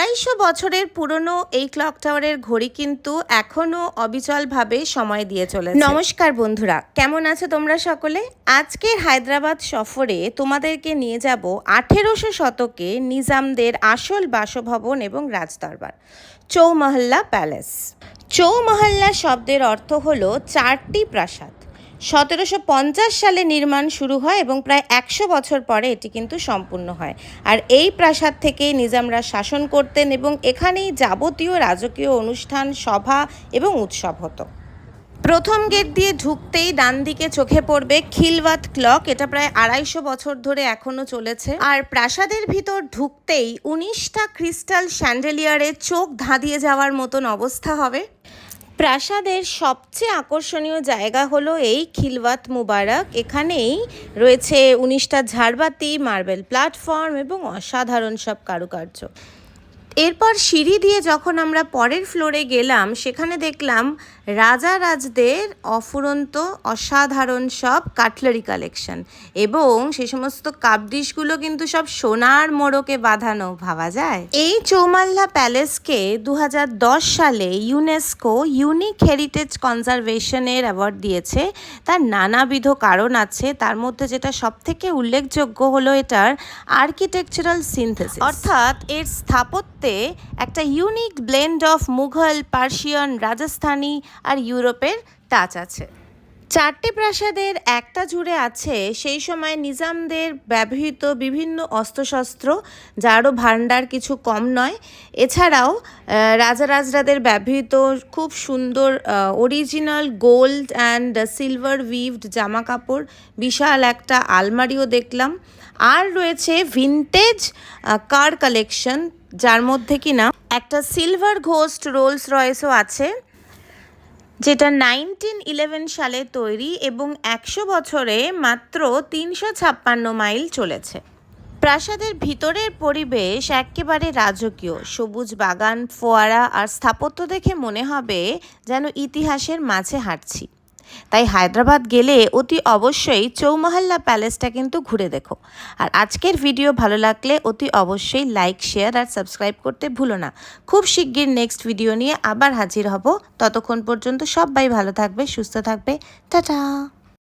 250 বছরের পুরনো এই ক্লক টাওয়ারের ঘড়ি কিন্তু এখনও অবিচলভাবে সময় দিয়ে চলেছে। নমস্কার বন্ধুরা, কেমন আছো তোমরা সকলে? আজকের হায়দ্রাবাদ সফরে তোমাদেরকে নিয়ে যাব 1800 শতকে নিজামদের আসল বাসভবন এবং রাজদরবার, চৌমহল্লা প্যালেস। চৌমহল্লা শব্দের অর্থ হলো 4টি প্রাসাদ। 1750 সালে নির্মাণ শুরু হয় এবং প্রায় 100 বছর পরে এটি কিন্তু সম্পূর্ণ হয়। আর এই প্রাসাদ থেকেই নিজামরা শাসন করতেন এবং এখানেই যাবতীয় রাজকীয় অনুষ্ঠান, সভা এবং উৎসব হতো। প্রথম গেট দিয়ে ঢুকতেই ডান দিকে চোখে পড়বে খিলওয়াত ক্লক। এটা প্রায় 250 বছর ধরে এখনও চলেছে। আর প্রাসাদের ভিতর ঢুকতেই 19টা ক্রিস্টাল শ্যান্ডেলিয়ারে চোখ ধাঁধিয়ে যাওয়ার মতন অবস্থা হবে। প্রাসাদের সবচেয়ে আকর্ষণীয় জায়গা হলো এই খিলওয়াত মুবারক। এখানেই রয়েছে 19টা ঝাড়বাতি, মার্বেল প্ল্যাটফর্ম এবং অসাধারণ সব কারুকার্য। এরপর সিঁড়ি দিয়ে যখন আমরা পরের ফ্লোরে গেলাম, সেখানে দেখলাম রাজারাজদের অফুরন্ত অসাধারণ সব কাটলারি কালেকশন এবং সে সমস্ত কাপ ডিশগুলো কিন্তু সব সোনার মোড়কে বাঁধানো, ভাবা যায়। এই চৌমাল্লা প্যালেসকে 2010 সালে ইউনেস্কো ইউনিক হেরিটেজ কনজারভেশনের অ্যাওয়ার্ড দিয়েছে। তার নানাবিধ কারণ আছে, তার মধ্যে যেটা সবথেকে উল্লেখযোগ্য হলো এটার আর্কিটেকচারাল সিনথেসিস, অর্থাৎ এর স্থাপত্যে একটা unique blend of Mughal, Persian, Rajasthani আর ইউরোপের টাচ আছে। 4টে প্রাসাদের একটা জুড়ে আছে সেই সময় নিজামদের ব্যবহৃত বিভিন্ন অস্ত্রশস্ত্র, যারও ভাণ্ডার কিছু কম নয়। এছাড়াও রাজারাজরাদের ব্যবহৃত খুব সুন্দর অরিজিনাল গোল্ড অ্যান্ড সিলভার উইভড জামা কাপড়, বিশাল একটা আলমারিও দেখলাম। আর রয়েছে ভিনটেজ কার কালেকশন, যার মধ্যে কিনা একটা সিলভার ঘোস্ট রোলস রয়েসও আছে, যেটা 1911 সালে তৈরি এবং 100 বছরে মাত্র 356 মাইল চলেছে। প্রাসাদের ভিতরের পরিবেশ একেবারে রাজকীয়। সবুজ বাগান, ফোয়ারা আর স্থাপত্য দেখে মনে হবে যেন ইতিহাসের মাঝে হাঁটছি। তাই হায়দ্রাবাদ গেলে অতি অবশ্যই চৌমহল্লা প্যালেসটা কিন্তু ঘুরে দেখো। আর আজকের ভিডিও ভালো লাগলে অতি অবশ্যই লাইক, শেয়ার আর সাবস্ক্রাইব করতে ভুলো না। খুব শিগগির নেক্সট ভিডিও নিয়ে আবার হাজির হব। ততক্ষণ পর্যন্ত সবাই ভালো থাকবে, সুস্থ থাকবে। টাটা।